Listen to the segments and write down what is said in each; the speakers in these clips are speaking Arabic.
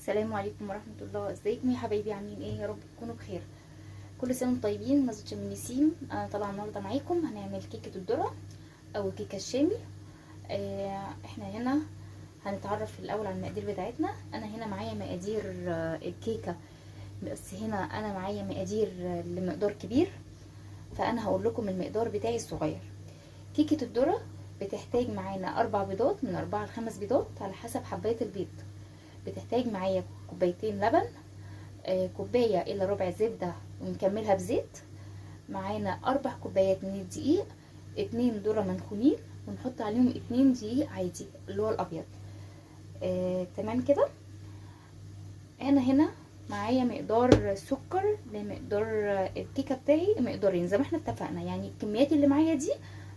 السلام عليكم ورحمة الله. ازيكم يا حبايبي؟ عاملين ايه؟ يا رب تكونوا بخير. كل سنة وانتم طيبين. مسجد شم النسيم. انا طالعة النهاردة معاكم هنعمل كيكة الذرة او كيكة الشامي. احنا هنا هنتعرف الاول على المقادير بتاعتنا. انا هنا معايا مقادير الكيكة، بس هنا انا معايا مقادير لمقدار كبير، فانا هقول لكم المقدار بتاعي الصغير. كيكة الذرة بتحتاج معانا 4 بيضات، من 4 ل 5 بيضات على حسب حباية البيض. بتحتاج معايا كوبايتين لبن، كوباية الا ربع زبدة ونكملها بزيت. معانا 4 كوبايات من الدقيق، 2 ذرة منخولين ونحط عليهم 2 دقيق عادي اللي هو الابيض. تمام كده. انا هنا معايا مقدار سكر لمقدار الكيكه بتاعي، مقدارين زي ما احنا اتفقنا، يعني الكميات اللي معايا دي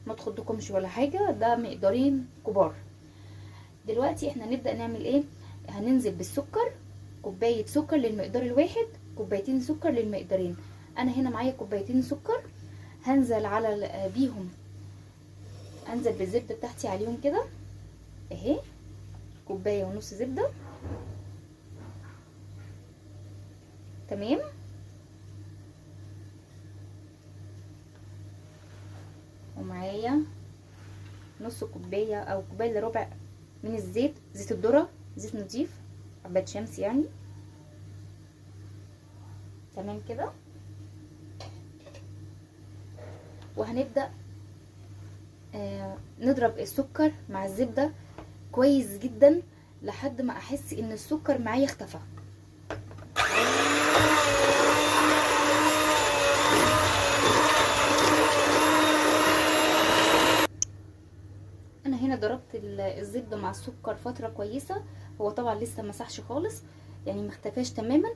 ما تخضكمش ولا حاجه، ده مقدارين كبار. دلوقتي احنا نبدا نعمل ايه؟ هننزل بالسكر، كوبايه سكر للمقدار الواحد، كوبايتين سكر للمقدارين. انا هنا معايا كوبايتين سكر، هنزل على بيهم، انزل بالزبده بتاعتي عليهم كده اهي، كوبايه ونص زبده. تمام. ومعايا نص كوبايه او كوبايه الا ربع من الزيت، زيت الذره، زيت نضيف، عباد شمس يعني. تمام كده. وهنبدا نضرب السكر مع الزبده كويس جدا لحد ما احس ان السكر معايا اختفى. انا هنا ضربت الزبده مع السكر فتره كويسه، هو طبعا لسه مسحش خالص يعني ما اختفاش تماما.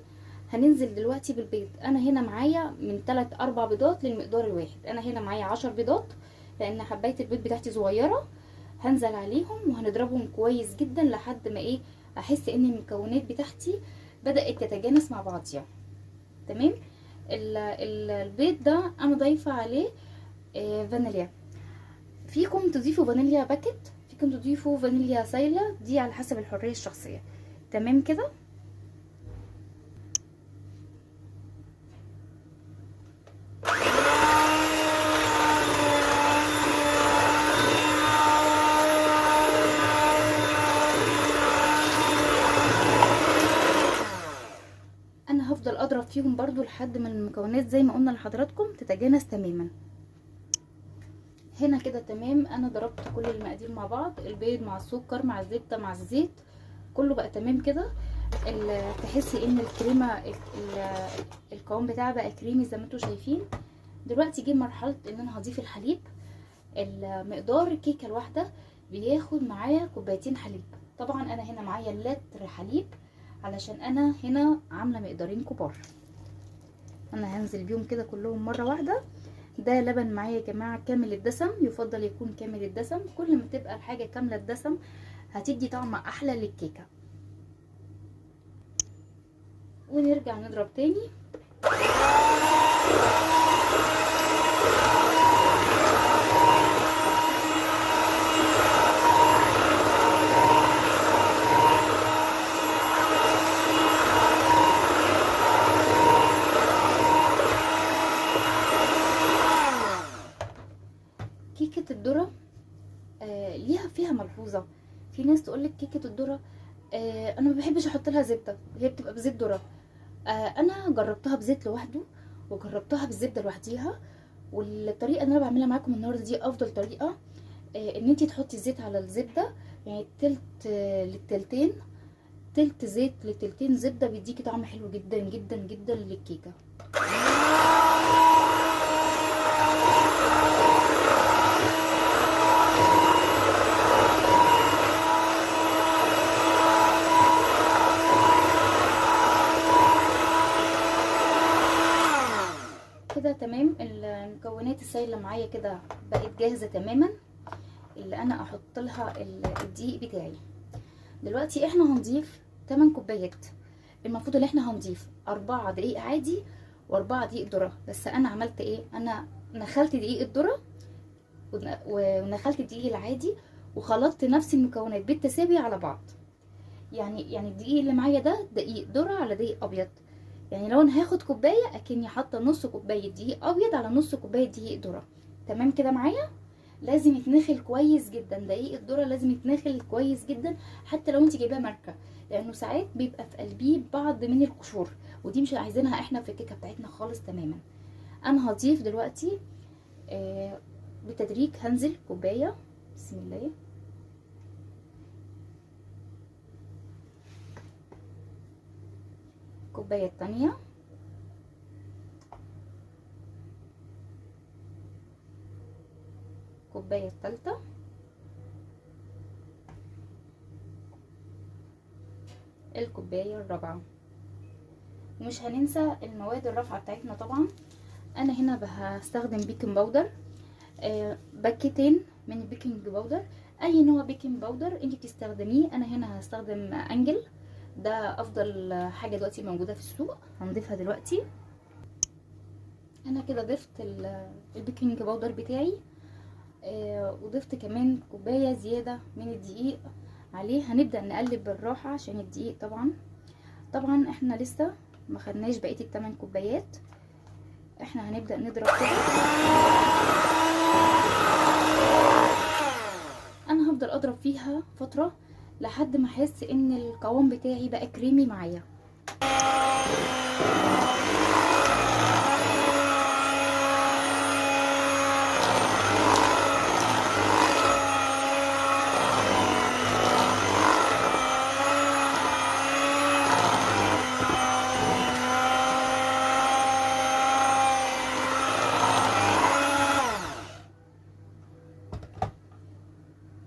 هننزل دلوقتي بالبيض. انا هنا معايا من 3 4 بيضات للمقدار الواحد. انا هنا معايا 10 بيضات لان حبايه البيض بتاعتي صغيره. هنزل عليهم وهنضربهم كويس جدا لحد ما ايه، احس ان المكونات بتاعتي بدات تتجانس مع بعضيها. تمام. البيض ده انا ضايفه عليه فانيليا. فيكم تضيفوا فانيليا باكت، فيكم تضيفوا فانيليا سايله، دي على حسب الحريه الشخصيه. تمام كده. انا هفضل اضرب فيهم برضو لحد ما المكونات زي ما قلنا لحضراتكم تتجانس تماما. هنا كده تمام. انا ضربت كل المقادير مع بعض، البيض مع السكر مع الزبده مع الزيت، كله بقى تمام كده. تحسي ان الكريمه القوام بتاعها بقى كريمي زي ما انتم شايفين. دلوقتي جه مرحله ان انا هضيف الحليب. المقدار الكيكه الواحده بياخد معايا كوبايتين حليب. طبعا انا هنا معايا لتر حليب علشان انا هنا عامله مقدارين كبار. انا هنزل بيهم كده كلهم مره واحده. ده لبن معايا يا جماعه كامل الدسم، يفضل يكون كامل الدسم. كل ما تبقى الحاجه كامله الدسم هتدي طعم احلى للكيكه. ونرجع نضرب تاني. كيكه الذره ليها فيها ملحوظه. في ناس تقولك كيكه الذره انا ما بحبش احط لها زبده، هي بتبقى بزيت ذره. انا جربتها بزيت لوحده وجربتها بالزبده لوحديها، والطريقه اللي انا بعملها معاكم النهارده دي افضل طريقه. ان انتي تحطي الزيت على الزبده، يعني تلت للتلتين، تلت زيت لتلتين زبده، بيديكي طعم حلو جدا جدا جدا للكيكه. كده تمام. المكونات السايله معايا كده بقت جاهزه تماما، اللي انا احط لها الدقيق بتاعي. دلوقتي احنا هنضيف 8 كوبايات. المفروض ان احنا هنضيف 4 دقيق عادي و4 دقيق ذره، بس انا عملت ايه، انا نخلت دقيق الذره ونخلت الدقيق العادي وخلطت نفس المكونات بالتساوي على بعض. يعني الدقيق اللي معايا ده دقيق ذره على دقيق ابيض. يعني لو انا هاخد كوبايه اكني حاطه نص كوبايه دقيق ابيض على نص كوبايه دقيق ذره. تمام كده معايا. لازم يتنخل كويس جدا، دقيق الذره لازم يتنخل كويس جدا، حتى لو انت جايباه ماركه، لانه ساعات بيبقى في قلبيه بعض من القشور، ودي مش عايزينها احنا في الكيكه بتاعتنا خالص تماما. انا هضيف دلوقتي بالتدريج، هنزل كوبايه، بسم الله، الكوبايه التانية، الكوبايه التالتة، الكوبايه الرابعه. ومش هننسى المواد الرافعه بتاعتنا طبعا. انا هنا هستخدم بيكنج باودر، باكيتين من البيكنج باودر، اي نوع بيكنج باودر انت بتستخدميه. انا هنا هستخدم انجل، ده افضل حاجه دلوقتي موجوده في السوق، هنضيفها دلوقتي. انا كده ضفت البيكنج باودر بتاعي، وضفت كمان كوبايه زياده من الدقيق عليه. هنبدا نقلب بالراحه عشان الدقيق طبعا احنا لسه ما خدناش بقيه ال8 كوبايات. احنا هنبدا نضرب كده. انا هفضل اضرب فيها فتره لحد ما احس ان القوام بتاعي بقى كريمي معايا.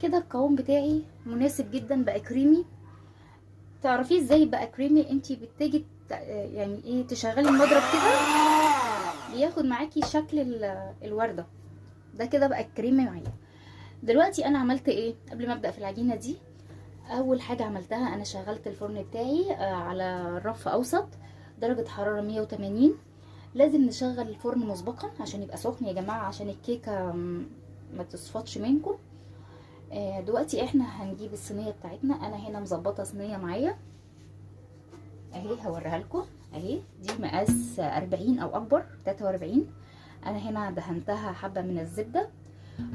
كده القوام بتاعي مناسب جدا، بقى كريمي. تعرفيه ازاي بقى كريمي؟ انتي بتيجي يعني ايه، تشغلي المضرب كده بياخد معاكي شكل الورده ده، كده بقى كريمي معايا. دلوقتي انا عملت ايه قبل ما ابدا في العجينه دي؟ اول حاجه عملتها انا شغلت الفرن بتاعي على رف اوسط، درجه حراره 180. لازم نشغل الفرن مسبقا عشان يبقى سخن يا جماعه، عشان الكيكه ما تصفطش منكم. دلوقتي احنا هنجيب الصينيه بتاعتنا. انا هنا مظبطه صينيه معايا اهي، هوريها لكم اهي، دي مقاس 40 او اكبر 43. انا هنا دهنتها حبه من الزبده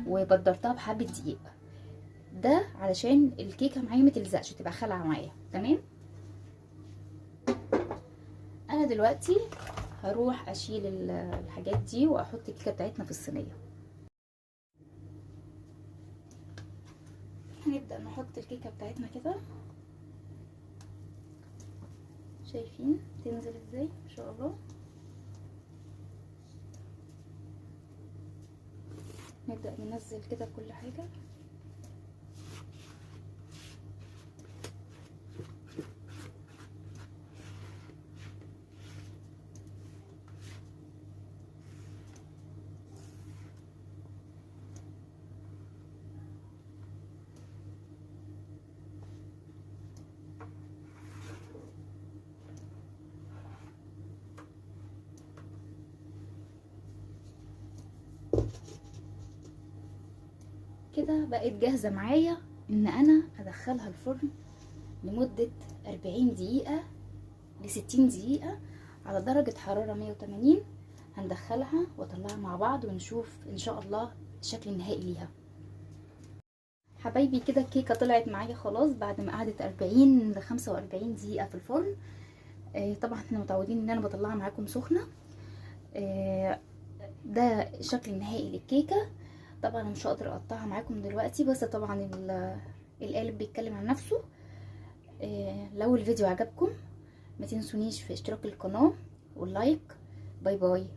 وبدرتها بحبه دقيق، ده علشان الكيكه معايا ما تلزقش، تبقى خلعه معايا. تمام. انا دلوقتي هروح اشيل الحاجات دي واحط الكيكه بتاعتنا في الصينيه. هنبدا نحط الكيكه بتاعتنا كده، شايفين تنزل ازاي ان شاء الله. نبدا ننزل كده كل حاجه. كده بقت جاهزه معايا ان انا ادخلها الفرن لمده 40 دقيقه ل 60 دقيقه على درجه حراره 180. هندخلها واطلعها مع بعض ونشوف ان شاء الله الشكل النهائي ليها. حبايبي كده الكيكه طلعت معايا خلاص بعد ما قعدت 40 ل 45 دقيقه في الفرن. طبعا احنا متعودين ان انا بطلعها معاكم سخنه. ده الشكل النهائي للكيكه. طبعا انا مش هقدر اقطعها معاكم دلوقتي، بس طبعا القالب بيتكلم عن نفسه. لو الفيديو عجبكم ما تنسونيش في اشتراك القناه واللايك. باي باي.